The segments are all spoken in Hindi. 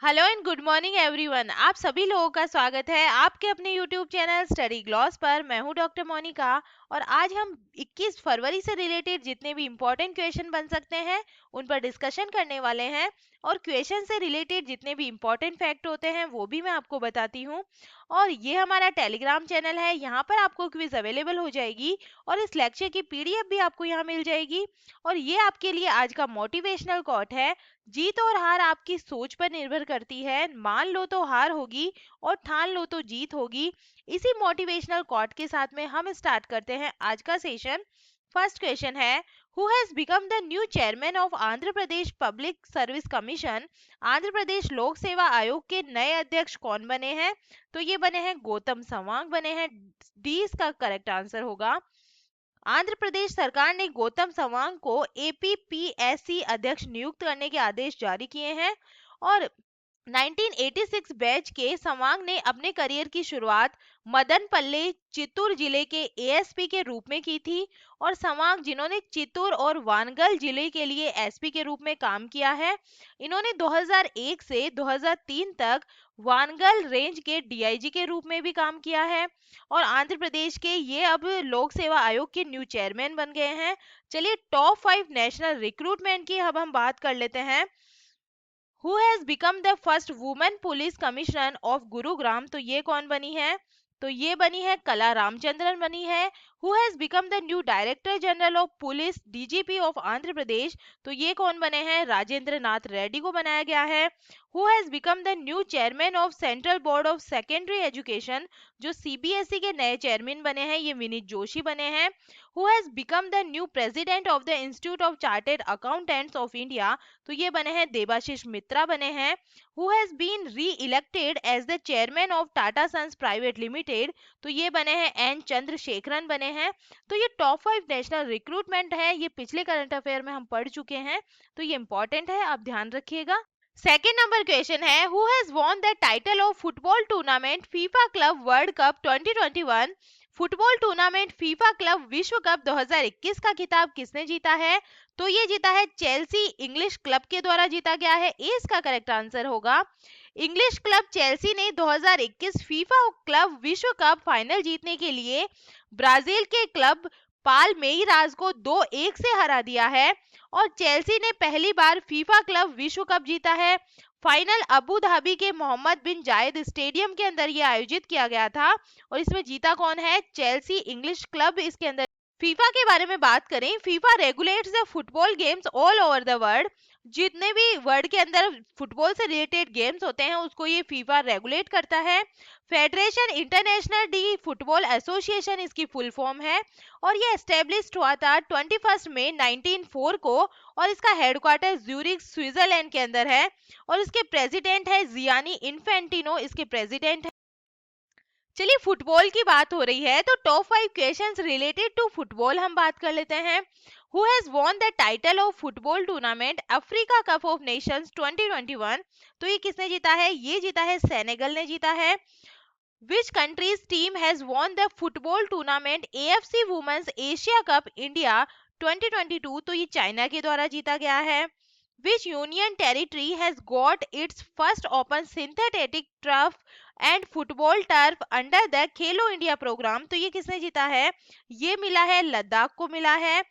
Hello and good morning everyone. आप सभी लोगों का स्वागत है आपके अपने यूट्यूब चैनल स्टडी ग्लॉस पर। मैं हूं डॉक्टर मोनिका और आज हम 21 फरवरी से रिलेटेड जितने भी इम्पोर्टेंट क्वेश्चन बन सकते हैं उन पर डिस्कशन करने वाले हैं और क्वेश्चन से रिलेटेड जितने भी इम्पोर्टेंट फैक्ट होते हैं वो भी मैं आपको बताती हूँ। और ये हमारा टेलीग्राम चैनल है, यहाँ पर आपको क्विज अवेलेबल हो जाएगी और इस लेक्चर की पीडीएफ भी आपको यहाँ मिल जाएगी। और ये आपके लिए आज का मोटिवेशनल कोट है, जीत और हार आपकी सोच पर निर्भर करती है। मान लो तो हार होगी और ठान लो तो जीत होगी। इसी मोटिवेशनल कोट के साथ में हम स्टार्ट करते हैं आज का सेशन। फर्स्ट क्वेश्चन है, who has become the new chairman of Andhra Pradesh public service commission? Andhra Pradesh लोक सेवा आयोग के नए अध्यक्ष कौन बने हैं? तो ये बने हैं गौतम सवांग बने हैं। डी इसका करेक्ट आंसर होगा। आंध्र प्रदेश सरकार ने गौतम सवांग को एपीपीएससी अध्यक्ष नियुक्त करने के आदेश जारी किए हैं और 1986 बैच के सवांग ने अपने करियर की शुरुआत मदनपल्ले चित्तूर जिले के एएसपी के रूप में की थी। और सवांग जिन्होंने चित्तूर और वानगल जिले के लिए एसपी के रूप में काम किया है, इन्होंने 2001 से 2003 तक वानगल रेंज के डीआईजी के रूप में भी काम किया है और आंध्र प्रदेश के ये अब लोक सेवा आयोग के न्यू चेयरमैन बन गए हैं। चलिए टॉप 5 नेशनल रिक्रूटमेंट की अब हम बात कर लेते हैं। Who has become the first women police commissioner of Gurugram? तो ये कौन बनी है? तो ये बनी है कला रामचंद्रन बनी है। Who has become the new director general of police DGP of Andhra Pradesh? तो ये कौन बने हैं? राजेंद्र नाथ रेड्डी को बनाया गया है। Who has become the new chairman of central board of secondary education? जो सीबीएसई के नए चेयरमैन बने हैं ये विनीत जोशी बने हैं। Who has become the new president of the institute of chartered accountants of India? तो ये बने हैं देबाशीष मित्रा बने हैं। Who has been re elected as the chairman of Tata sons private limited? तो ये बने हैं एन चंद्रशेखरन बने हैं। तो ये टॉप 5 नेशनल रिक्रूटमेंट है, ये पिछले करंट अफेयर में हम पढ़ चुके हैं, तो ये इंपॉर्टेंट है, आप ध्यान रखिएगा। सेकेंड नंबर क्वेश्चन है, who has won the title of football tournament FIFA club world cup 2021? Football tournament FIFA club विश्व कप 2021 का खिताब किसने जीता है? तो ये जीता है चेल्सी इंग्लिश क्लब के द्वारा जीता गया है। ए इसका करेक्ट आंसर होगा। इंग्लिश क्लब चेल्सी ने 2021 फीफा क्लब विश्व कप फाइनल जीतने के लिए ब्राजील के क्लब पालमेइरास को 2-1 से हरा दिया है और चेल्सी ने पहली बार फीफा क्लब विश्व कप जीता है। फाइनल अबू धाबी के मोहम्मद बिन जायद स्टेडियम के अंदर यह आयोजित किया गया था और इसमें जीता कौन है? चेल्सी इंग्लिश क्लब इसके अंदर। फीफा के बारे में बात करें, FIFA regulates the football games all over the world. जितने भी वर्ल्ड के अंदर फुटबॉल से रिलेटेड गेम्स होते हैं उसको ये फीफा रेगुलेट करता है। Federation international D football association इसकी फुल फॉर्म है और ये एस्टेब्लिश्ड हुआ था 21 मई 1904 को और इसका हेडक्वार्टर ज्यूरिख स्विट्जरलैंड के अंदर है और इसके प्रेसिडेंट है जियानी इन्फेंटिनो, इसके प्रेसिडेंट है। चलिए फुटबॉल की बात हो रही है तो top 5 questions related to football हम बात कर लेते हैं। Who has won the title of football tournament Africa cup of nations 2021? तो ये किसने जीता है? ये जीता है सेनेगल ने जीता है। Which countries team has won the football tournament AFC women's Asia cup India 2022? तो ये चाइना के द्वारा जीता गया है। Which union territory has got its first open synthetic turf and football turf under the Khelo India programme? तो ये किसने जीता है? ये मिला है लद्दाख को मिला है।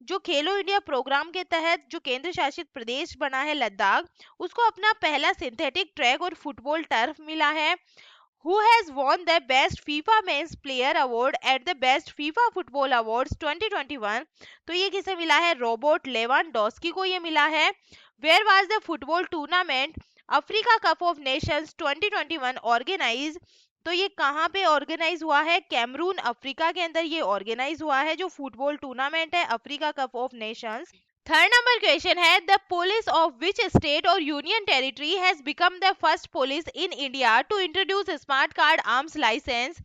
जो खेलो इंडिया प्रोग्राम के तहत जो केंद्र शासित प्रदेश बना है लद्दाख, उसको अपना पहला सिंथेटिक ट्रैक और फुटबॉल टर्फ मिला है। Who has won the Best FIFA Men's Player Award at the Best FIFA Football Awards 2021? तो ये किसे मिला है? रोबोट लेवानडोस्की को ये मिला है। Where was the football tournament Africa cup of nations 2021 organize? तो ये कहाँ पे ऑर्गेनाइज हुआ है? कैमरून अफ्रीका के अंदर ये ऑर्गेनाइज हुआ है जो फुटबॉल टूर्नामेंट है Africa cup of nations. Third number question है, the police of which state और union territory has become the first police in India to introduce smart card arms licence?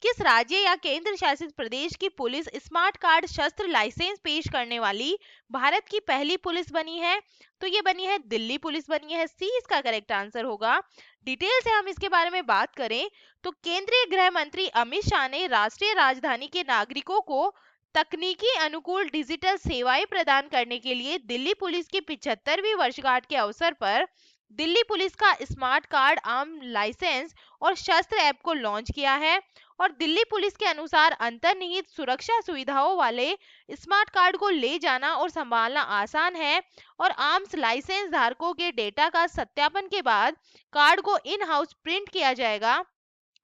किस राज्य या केंद्र शासित प्रदेश की पुलिस स्मार्ट कार्ड शस्त्र लाइसेंस पेश करने वाली भारत की पहली पुलिस बनी है? तो ये बनी है दिल्ली पुलिस बनी है। सी इसका करेक्ट आंसर होगा। डिटेल से हम इसके बारे में बात करें तो केंद्रीय गृह मंत्री अमित शाह ने राष्ट्रीय राजधानी के नागरिकों को तकनीकी अनुकूल डिजिटल सेवाएं प्रदान करने के लिए दिल्ली पुलिस की 75वीं वर्षगांठ के अवसर पर दिल्ली पुलिस का स्मार्ट कार्ड आर्म लाइसेंस और शस्त्र ऐप को लॉन्च किया है। और दिल्ली पुलिस के अनुसार अंतर्निहित सुरक्षा सुविधाओं वाले स्मार्ट कार्ड को ले जाना और संभालना आसान है। और आर्म्स लाइसेंस धारकों के डेटा का सत्यापन के बाद कार्ड को इन हाउस प्रिंट किया जाएगा।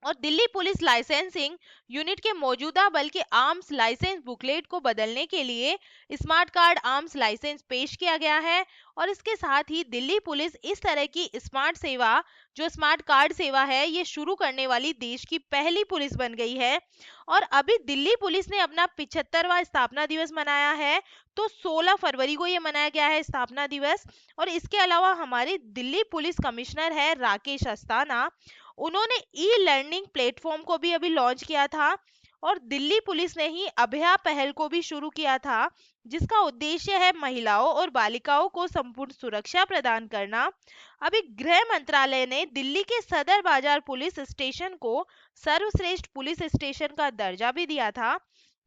और दिल्ली पुलिस लाइसेंसिंग यूनिट के मौजूदा बल्कि आर्म्स लाइसेंस बुकलेट को बदलने के लिए स्मार्ट कार्ड आर्म्स लाइसेंस पेश किया गया है। और इसके साथ ही दिल्ली पुलिस इस तरह की स्मार्ट सेवा, जो स्मार्ट कार्ड सेवा है, ये शुरू करने वाली देश की पहली पुलिस बन गई है। और अभी दिल्ली पुलिस ने अपना 75वां स्थापना दिवस मनाया है, तो 16 फरवरी को ये मनाया गया है स्थापना दिवस। और इसके अलावा हमारे दिल्ली पुलिस कमिश्नर है राकेश अस्थाना, उन्होंने ई लर्निंग प्लेटफॉर्म को भी अभी लॉन्च किया था। और दिल्ली पुलिस ने ही अभया पहल को भी शुरू किया था, जिसका उद्देश्य है महिलाओं और बालिकाओं को संपूर्ण सुरक्षा प्रदान करना। अभी गृह मंत्रालय ने दिल्ली के सदर बाजार पुलिस स्टेशन को सर्वश्रेष्ठ पुलिस स्टेशन का दर्जा भी दिया था।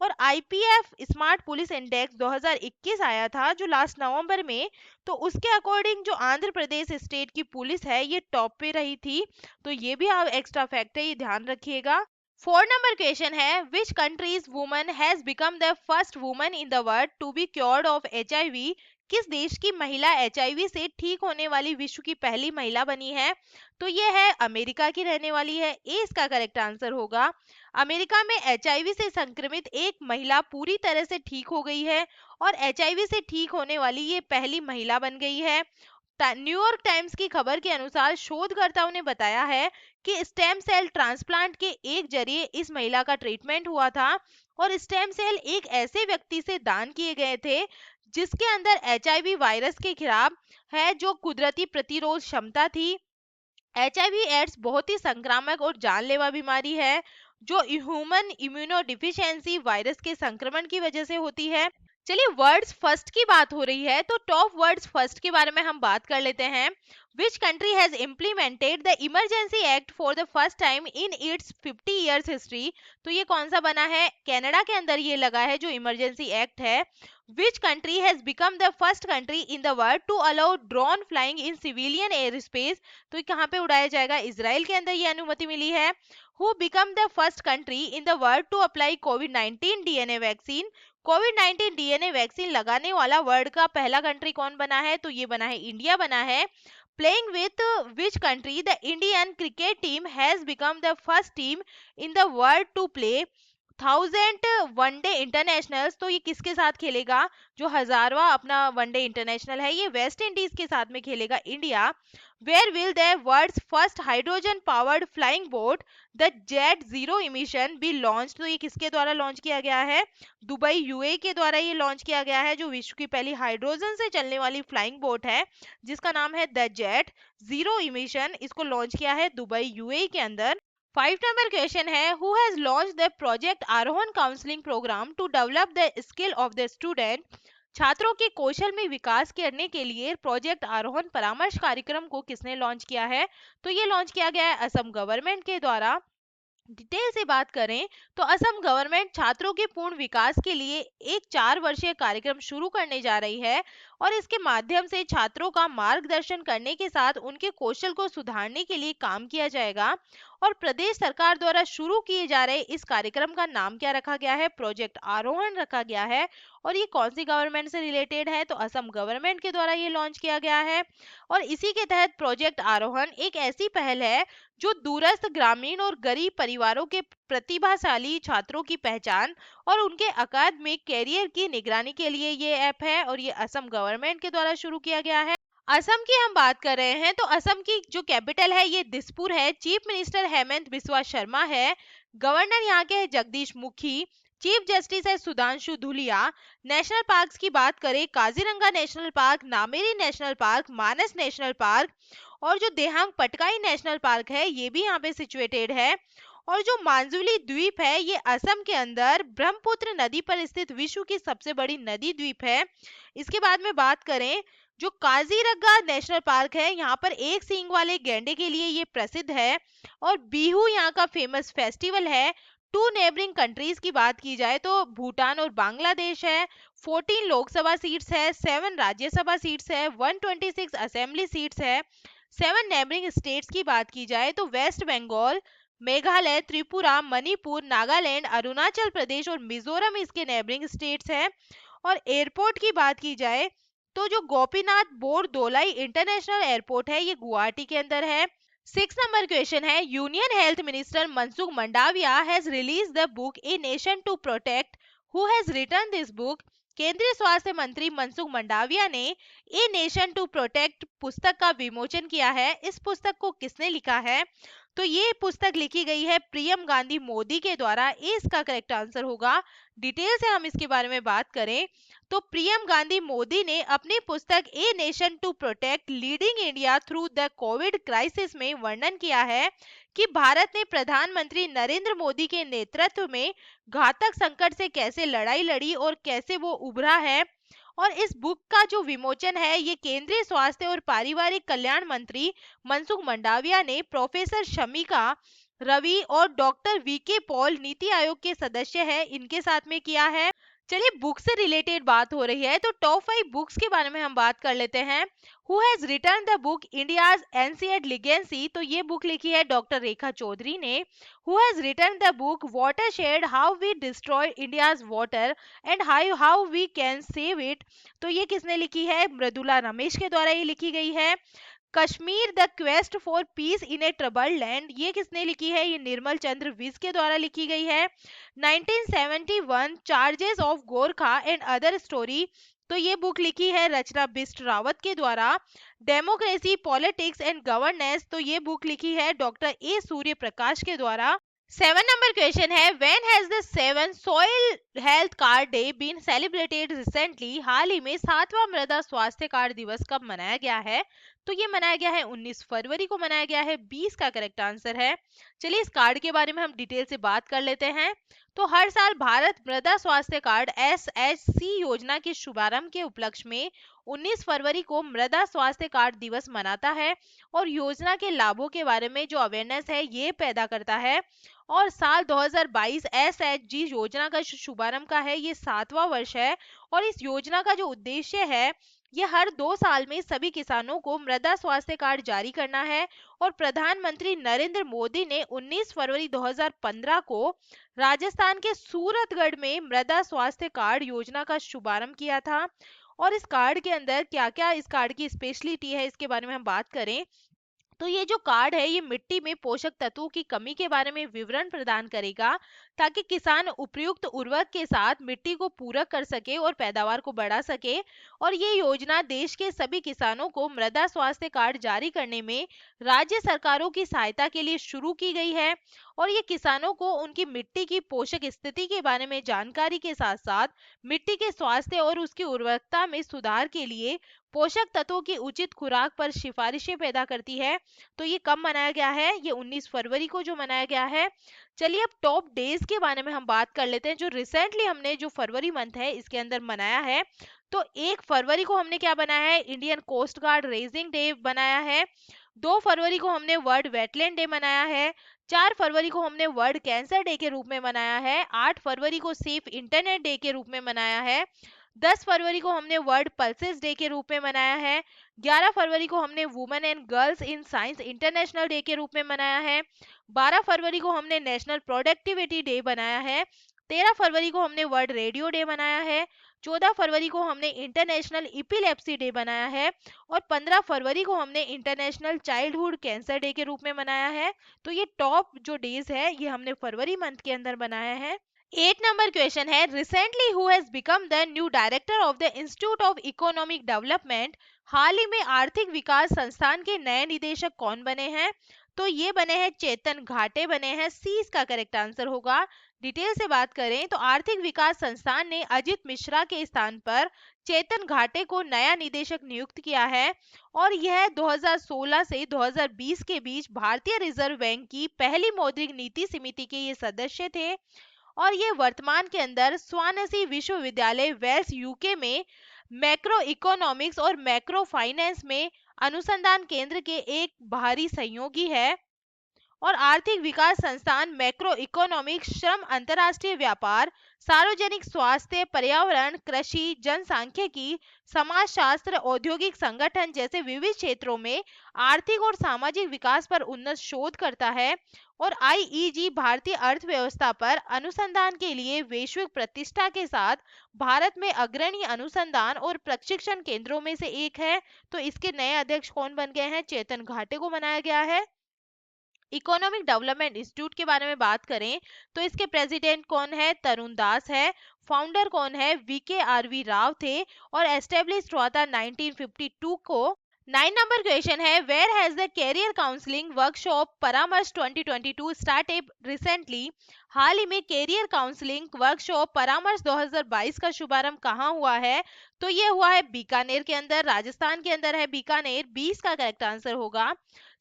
और आईपीएफ स्मार्ट पुलिस इंडेक्स 2021 आया था जो लास्ट नवंबर में, तो उसके अकॉर्डिंग जो आंध्र प्रदेश स्टेट की पुलिस है ये टॉप पे रही थी। तो ये भी आप एक्स्ट्रा फैक्ट है, ये ध्यान रखिएगा। 4 नंबर क्वेश्चन है, which countries woman has become the first woman in the world to be cured of HIV? किस देश की महिला एचआईवी से ठीक होने वाली विश्व की पहली महिला बनी है? तो ये है अमेरिका की रहने वाली है, ए इसका करेक्ट आंसर होगा। अमेरिका में एचआईवी से संक्रमित एक महिला पूरी तरह से ठीक हो गई है और एचआईवी से ठीक होने वाली ये पहली महिला बन गई है। न्यूयॉर्क टाइम्स की खबर के अनुसार शोधकर्ताओं ने बताया है कि स्टेम सेल ट्रांसप्लांट के एक जरिए इस महिला का ट्रीटमेंट हुआ था। और स्टेम सेल एक ऐसे व्यक्ति से दान किए गए थे जिसके अंदर एचआईवी वायरस के खिलाफ है जो कुदरती प्रतिरोध क्षमता थी। एचआईवी एड्स बहुत ही संक्रामक और जानलेवा बीमारी है जो ह्यूमन इम्यूनोडिफिशियंसी वायरस के संक्रमण की वजह से होती है। चलिए, वर्ड्स फर्स्ट की बात हो रही है तो टॉप वर्ड्स फर्स्ट के बारे में हम बात कर लेते हैं। Which country has implemented the emergency act for the first time in its 50 years history? तो ये कौन सा बना है? कनाडा के अंदर ये लगा है जो इमरजेंसी एक्ट है। Which country has become the first country in the world to allow drone flying in civilian airspace? तो ये कहाँ पे उड़ाया जाएगा? इजराइल के अंदर ये अनुमति मिली है। Who become the first country in the world to apply COVID-19 DNA vaccine? Covid DNA vaccine लगाने वाला वर्ल्ड का पहला कंट्री कौन बना है? तो ये बना है इंडिया बना है। Playing with which country the Indian cricket team has become the first team in the world to play 1000 one day internationals? तो ये किसके साथ खेलेगा? जो 1000वां अपना वनडे इंटरनेशनल है ये वेस्ट इंडीज के साथ में खेलेगा India. Where will the world's first hydrogen powered flying boat the jet zero emission be launch? तो ये किसके द्वारा लॉन्च किया गया है? दुबई यूएई के द्वारा ये लॉन्च किया गया है, जो विश्व की पहली हाइड्रोजन से चलने वाली फ्लाइंग बोट है जिसका नाम है द जेट जीरो इमिशन। इसको लॉन्च किया है दुबई यूएई के अंदर। 5 नंबर क्वेश्चन है, who has launch the project Aarohan counselling programme to develop the skill of the student? छात्रों के कौशल में विकास करने के लिए प्रोजेक्ट आरोहण परामर्श कार्यक्रम को किसने लॉन्च किया है? तो ये लॉन्च किया गया है असम गवर्नमेंट के द्वारा। डिटेल से बात करें तो असम गवर्नमेंट छात्रों के पूर्ण विकास के लिए एक 4 वर्षीय कार्यक्रम शुरू करने जा रही है और इसके माध्यम से छात्रों का मार्गदर्शन करने के साथ उनके कौशल को सुधारने के लिए काम किया जाएगा। और प्रदेश सरकार द्वारा शुरू किए जा रहे इस कार्यक्रम का नाम क्या रखा गया है? प्रोजेक्ट आरोहण रखा गया है। और ये कौन सी गवर्नमेंट से रिलेटेड है? तो असम गवर्नमेंट के द्वारा ये लॉन्च किया गया है। और इसी के तहत प्रोजेक्ट आरोहण एक ऐसी पहल है जो दूरस्थ ग्रामीण और गरीब परिवारों के प्रतिभाशाली छात्रों की पहचान और उनके अकादमिक कैरियर की निगरानी के लिए ये ऐप है और ये असम गवर्नमेंट के द्वारा शुरू किया गया है। असम की हम बात कर रहे हैं तो असम की जो कैपिटल है ये दिसपुर है। चीफ मिनिस्टर हेमंत बिस्वा शर्मा है। गवर्नर यहाँ के है जगदीश मुखी। चीफ जस्टिस है सुधांशु धुलिया। नेशनल पार्क्स की बात करें, Kaziranga national park, Nameri national park, Manas national park और जो देहांग पटकाई नेशनल पार्क है ये भी यहाँ पे सिचुएटेड है। और जो मांजुली द्वीप है ये असम के अंदर ब्रह्मपुत्र नदी पर स्थित विश्व की सबसे बड़ी नदी द्वीप है। इसके बाद में बात करें, जो काजीरंगा नेशनल पार्क है यहाँ पर एक सींग वाले गैंडे के लिए ये प्रसिद्ध है और बिहू यहाँ का फेमस फेस्टिवल है। 2 नेबरिंग कंट्रीज की बात की जाए तो भूटान और बांग्लादेश है। 14 लोकसभा सीट्स है, 7 राज्यसभा सीट्स है, 126 असेंबली सीट्स है। सेवन नेबरिंग स्टेट्स की बात की जाए तो वेस्ट बंगाल, मेघालय, त्रिपुरा, मणिपुर, नागालैंड, अरुणाचल प्रदेश और मिजोरम इसके नेबरिंग स्टेट्स हैं। और एयरपोर्ट की बात की जाए तो जो गोपीनाथ बोरदोलाई इंटरनेशनल एयरपोर्ट है ये गुवाहाटी के अंदर है। 6 नंबर क्वेश्चन है, union health minister Mansukh Mandaviya has release the book a nation to protect. Who has written this book? केंद्रीय स्वास्थ्य मंत्री मनसुख मंडाविया ने ए नेशन टू प्रोटेक्ट पुस्तक का विमोचन किया है। इस पुस्तक को किसने लिखा है? तो ये पुस्तक लिखी गई है प्रियम गांधी मोदी के द्वारा। इसका करेक्ट आंसर होगा। डिटेल से हम इसके बारे में बात करें तो प्रियम गांधी मोदी ने अपनी पुस्तक a nation to protect leading India through the covid crisis में वर्णन किया है कि भारत ने प्रधानमंत्री नरेंद्र मोदी के नेतृत्व में घातक संकट से कैसे लड़ाई लड़ी और कैसे वो उभरा है। और इस बुक का जो विमोचन है ये केंद्रीय स्वास्थ्य और पारिवारिक कल्याण मंत्री मनसुख मंडाविया ने प्रोफेसर शमिका रवि और doctor VK Paul NITI Aayog के सदस्य हैं इनके साथ में किया है। चलिए बुक से रिलेटेड बात हो रही है तो टॉप 5 बुक्स के बारे में हम बात कर लेते हैं। Who has return the book India's ancient legacy? तो ये बुक लिखी है डॉक्टर रेखा चौधरी ने। Who has return the book watershed how we destroy India's water and how we can save it? तो ये किसने लिखी है? मृदुला रमेश के द्वारा ये लिखी गई है। Kashmir the quest for piece in A troubled land, ये किसने लिखी है? ये निर्मल चंद्र विज के द्वारा लिखी गई है। 1971 charges of Gorkha and other story, तो ये बुक लिखी है रचना बिष्ट रावत के द्वारा। डेमोक्रेसी पॉलिटिक्स एंड गवर्नेंस, तो ये बुक लिखी है डॉक्टर ए सूर्य प्रकाश के द्वारा। 7 नंबर क्वेश्चन है, when has the 7 soil health card day been celebrated recently? हाल ही में 7वां मृदा स्वास्थ्य कार्ड दिवस कब मनाया गया है? तो ये मनाया गया है 19 फरवरी को मनाया गया है। 20 का करेक्ट आंसर है। चलिए इस कार्ड के बारे में हम डिटेल से बात कर लेते हैं। तो हर साल भारत मृदा स्वास्थ्य कार्ड SHC योजना के शुभारंभ के उपलक्ष्य में 19 फरवरी को मृदा स्वास्थ्य कार्ड दिवस मनाता है और योजना के लाभों के बारे में जो अवेयरनेस है ये पैदा करता है। और साल 2022 SHG योजना का शुभारंभ का है, ये 7वां वर्ष है। और इस योजना का जो उद्देश्य है ये हर 2 साल में सभी किसानों को मृदा स्वास्थ्य कार्ड जारी करना है। और प्रधानमंत्री नरेंद्र मोदी ने 19 फरवरी 2015 को राजस्थान के सूरतगढ़ में मृदा स्वास्थ्य कार्ड योजना का शुभारंभ किया था। और इस कार्ड के अंदर क्या क्या इस कार्ड की स्पेशलिटी है इसके बारे में हम बात करें तो ये जो कार्ड है ये मिट्टी में पोषक तत्वों की कमी के बारे में विवरण प्रदान करेगा ताकि किसान उपयुक्त उर्वरक के साथ मिट्टी को पूरक कर सके और पैदावार को बढ़ा सके। और ये योजना देश के सभी किसानों को मृदा स्वास्थ्य कार्ड जारी करने में राज्य सरकारों की सहायता के लिए शुरू की गई है। और ये किसानों को उनकी मिट्टी की पोषक स्थिति के बारे में जानकारी के साथ साथ मिट्टी के स्वास्थ्य और उसकी उर्वरकता में सुधार के लिए पोषक तत्वों की उचित खुराक पर सिफारिशें पैदा करती है। तो ये कब मनाया गया है? ये 19 फरवरी को जो मनाया गया है। चलिए अब टॉप डेज के बारे में हम बात कर लेते हैं जो रिसेंटली हमने जो फरवरी मंथ है इसके अंदर मनाया है। तो 1 फरवरी को हमने क्या बनाया है? Indian coast guard raising day बनाया है। 2 फरवरी को हमने वर्ल्ड वेटलैंड डे मनाया है। 4 फरवरी को हमने वर्ल्ड कैंसर डे के रूप में मनाया है। 8 फरवरी को सेफ इंटरनेट डे के रूप में मनाया है। 10 फरवरी को हमने वर्ल्ड पल्सेस डे के रूप में मनाया है। 11 फरवरी को हमने women and girls in science international day के रूप में मनाया है। 12 फरवरी को हमने नेशनल प्रोडक्टिविटी डे बनाया है। 13 फरवरी को हमने वर्ल्ड रेडियो डे मनाया है। 14 फरवरी को हमने इंटरनेशनल इपिलेप्सी डे बनाया है। और 15 फरवरी को हमने इंटरनेशनल चाइल्डहुड कैंसर डे के रूप में मनाया है। तो ये टॉप जो डेज है ये हमने फरवरी मंथ के अंदर बनाया है। 8 नंबर क्वेश्चन है, recently who has become the new director of the institute of economic development? हाल ही में आर्थिक विकास संस्थान के नए निदेशक कौन बने हैं? तो ये बने हैं चेतन घाटे बने हैं। सी इसका करेक्ट आंसर होगा। डिटेल से बात करें तो आर्थिक विकास संस्थान ने अजित मिश्रा के स्थान पर चेतन घाटे को नया निदेशक नियुक्त किया है। और यह 2016 से 2020 के बीच भारतीय रिजर्व बैंक की पहली मौद्रिक नीति समिति के ये सदस्य थे। और ये वर्तमान के अंदर स्वानसी विश्वविद्यालय वेल्स यूके में मैक्रो इकोनॉमिक्स और मैक्रो फाइनेंस में अनुसंधान केंद्र के एक बाहरी सहयोगी है। और आर्थिक विकास संस्थान, मैक्रो इकोनॉमिक्स, श्रम, अंतर्राष्ट्रीय व्यापार, सार्वजनिक स्वास्थ्य, पर्यावरण, कृषि, जनसांख्यिकी, समाजशास्त्र, औद्योगिक संगठन जैसे विविध क्षेत्रों में आर्थिक और सामाजिक विकास पर उन्नत शोध करता है। और आईईजी भारतीय अर्थव्यवस्था पर अनुसंधान के लिए वैश्विक प्रतिष्ठा के साथ भारत में अग्रणी अनुसंधान और प्रशिक्षण केंद्रों में से एक है। तो इसके नए अध्यक्ष कौन बन गए हैं? चेतन घाटे को बनाया गया है। इकोनॉमिक डेवलपमेंट इंस्टीट्यूट के बारे में बात करें तो इसके प्रेसिडेंट कौन है? तरुण दास है। फाउंडर कौन है? VKRV राव थे और एस्टेब्लिश हुआ था 1952 को। 9 नंबर क्वेश्चन है, where has the career counselling workshop Paramarsh 2022 started recently? हाल ही में कैरियर काउंसलिंग वर्कशॉप परामर्श 2022 का शुभारंभ कहाँ हुआ है? तो ये हुआ है बीकानेर के अंदर, राजस्थान के अंदर है बीकानेर। 20 का करेक्ट आंसर होगा।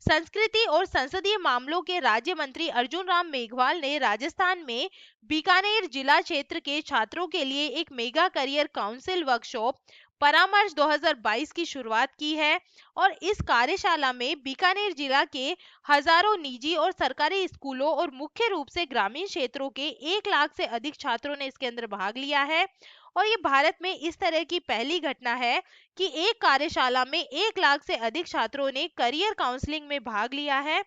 संस्कृति और संसदीय मामलों के राज्य मंत्री अर्जुन राम मेघवाल ने राजस्थान में बीकानेर जिला क्षेत्र के छात्रों के लिए एक mega career council workshop Paramarsh 2022 की शुरुआत की है। और इस कार्यशाला में बीकानेर जिला के हजारों निजी और सरकारी स्कूलों और मुख्य रूप से ग्रामीण क्षेत्रों के 1 लाख से अधिक छात्रों ने इसके अंदर भाग लिया है। और ये भारत में इस तरह की पहली घटना है कि एक कार्यशाला में 1 लाख से अधिक छात्रों ने करियर काउंसलिंग में भाग लिया है।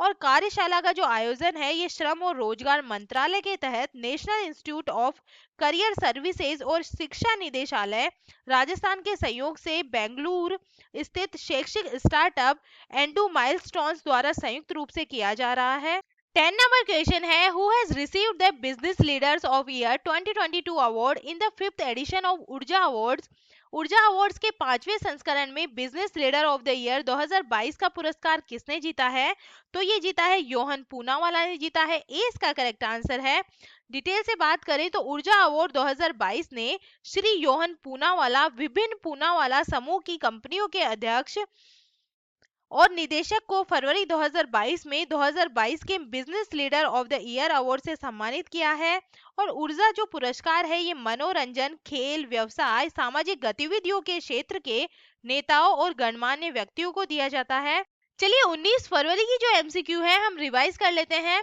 और कार्यशाला का जो आयोजन है ये श्रम और रोजगार मंत्रालय के तहत national institute of career services और शिक्षा निदेशालय राजस्थान के सहयोग से बेंगलुरु स्थित शैक्षिक स्टार्टअप एंडू माइलस्टोन्स द्वारा संयुक्त रूप से किया जा रहा है। 10 नंबर क्वेश्चन है, who has received the business leaders of year 2022 award in the 5th edition of Urja awards? Urja awards के 5वें संस्करण में business leader of the year 2022 का पुरस्कार किसने जीता है? तो ये जीता है योहन पूनावाला ने जीता है। ए इसका करेक्ट आंसर है। डिटेल से बात करें तो ऊर्जा अवार्ड 2022 ने श्री योहन पूनावाला, विभिन्न पूनावाला समूह की कंपनियों के अध्यक्ष और निदेशक को फरवरी 2022 में 2022 के business leader of the year award से सम्मानित किया है। और ऊर्जा जो पुरस्कार है ये मनोरंजन, खेल, व्यवसाय, सामाजिक गतिविधियों के क्षेत्र के नेताओं और गणमान्य व्यक्तियों को दिया जाता है। चलिए 19 फरवरी की जो एमसीक्यू है हम रिवाइज कर लेते हैं।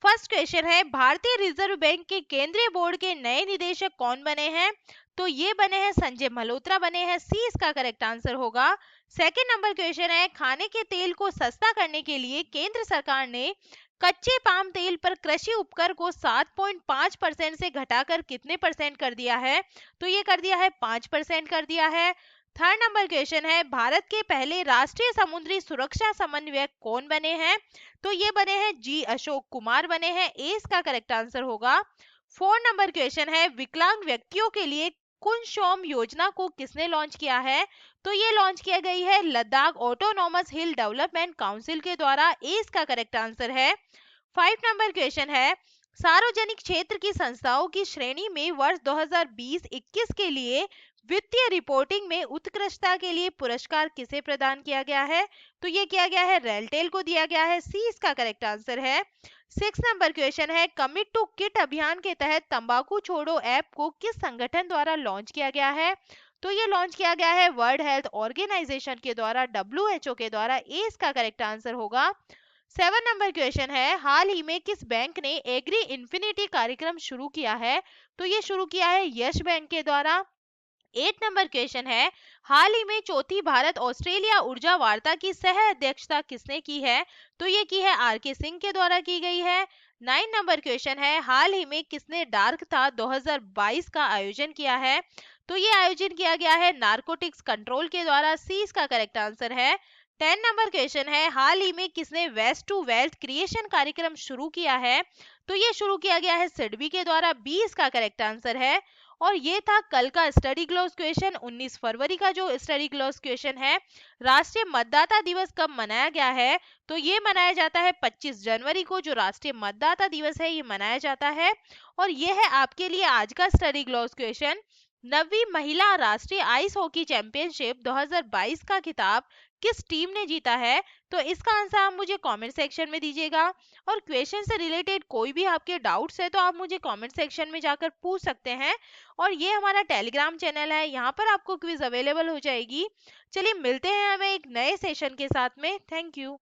फर्स्ट क्वेश्चन है, भारतीय रिजर्व बैंक के केंद्रीय बोर्ड के नए निदेशक कौन बने हैं? तो ये बने हैं संजय मल्होत्रा बने हैं। सी इसका करेक्ट आंसर होगा। सेकेंड नंबर क्वेश्चन है, खाने के तेल को सस्ता करने के लिए केंद्र सरकार ने कच्चे पाम तेल पर कृषि उपकर को 7.5% से घटाकर कितने परसेंट कर दिया है? तो ये कर दिया है 5% कर दिया है। थर्ड नंबर क्वेश्चन है, भारत के पहले राष्ट्रीय समुद्री सुरक्षा समन्वयक कौन बने हैं? तो ये बने हैं जी अशोक कुमार बने हैं। ए इसका करेक्ट आंसर होगा। फोर्थ नंबर क्वेश्चन है, विकलांग व्यक्तियों के लिए कुनशोम योजना को किसने लॉन्च किया है? तो ये लॉन्च किया गई है लद्दाख ऑटोनॉमस हिल डेवलपमेंट काउंसिल के द्वारा। ए इसका करेक्ट आंसर है। 5 नंबर क्वेश्चन है, सार्वजनिक क्षेत्र की संस्थाओं की श्रेणी में वर्ष 2020-21 के लिए वित्तीय रिपोर्टिंग में उत्कृष्टता के लिए पुरस्कार किसे प्रदान किया गया है? तो ये किया गया है रेलटेल को दिया गया है। सी इसका करेक्ट आंसर है। 6 नंबर क्वेश्चन है, कमिट टू किट अभियान के तहत तंबाकू छोड़ो ऐप को किस संगठन द्वारा लॉन्च किया गया है? तो ये लॉन्च किया गया है वर्ल्ड हेल्थ ऑर्गेनाइजेशन के द्वारा, WHO के द्वारा। ए इसका करेक्ट आंसर होगा। 7 नंबर क्वेश्चन है, हाल ही में किस बैंक ने एग्री इन्फिनिटी कार्यक्रम शुरू किया है? तो ये शुरू किया है यस बैंक के द्वारा। 8 नंबर क्वेश्चन है, हाल ही में चौथी भारत ऑस्ट्रेलिया ऊर्जा वार्ता की सह अध्यक्षता किसने की है? तो ये की है RK सिंह के द्वारा की गई है। 9 नंबर क्वेश्चन है, हाल ही में किसने डार्क था 2022 का आयोजन किया है? तो ये आयोजन किया गया है नारकोटिक्स कंट्रोल के द्वारा। सी इसका करेक्ट आंसर है। 10 नंबर क्वेश्चन है, हाल ही में किसने वेस्ट टू वेल्थ क्रिएशन कार्यक्रम शुरू किया है? तो ये शुरू किया गया है सिडबी के द्वारा। बी इसका करेक्ट आंसर है। और ये था कल का स्टडी ग्लोस क्वेश्चन। 19 फरवरी का जो स्टडी ग्लोस क्वेश्चन है, राष्ट्रीय मतदाता दिवस कब मनाया गया है? तो ये मनाया जाता है 25 जनवरी को, जो राष्ट्रीय मतदाता दिवस है ये मनाया जाता है। और ये है आपके लिए आज का स्टडी ग्लोस क्वेश्चन। 9वीं महिला राष्ट्रीय आइस हॉकी चैंपियनशिप 2022 का खिताब किस टीम ने जीता है? तो इसका आंसर आप मुझे कमेंट सेक्शन में दीजिएगा। और क्वेश्चन से रिलेटेड कोई भी आपके डाउट्स है तो आप मुझे कमेंट सेक्शन में जाकर पूछ सकते हैं। और ये हमारा टेलीग्राम चैनल है, यहाँ पर आपको क्विज अवेलेबल हो जाएगी। चलिए मिलते हैं हमें एक नए सेशन के साथ में। Thank you.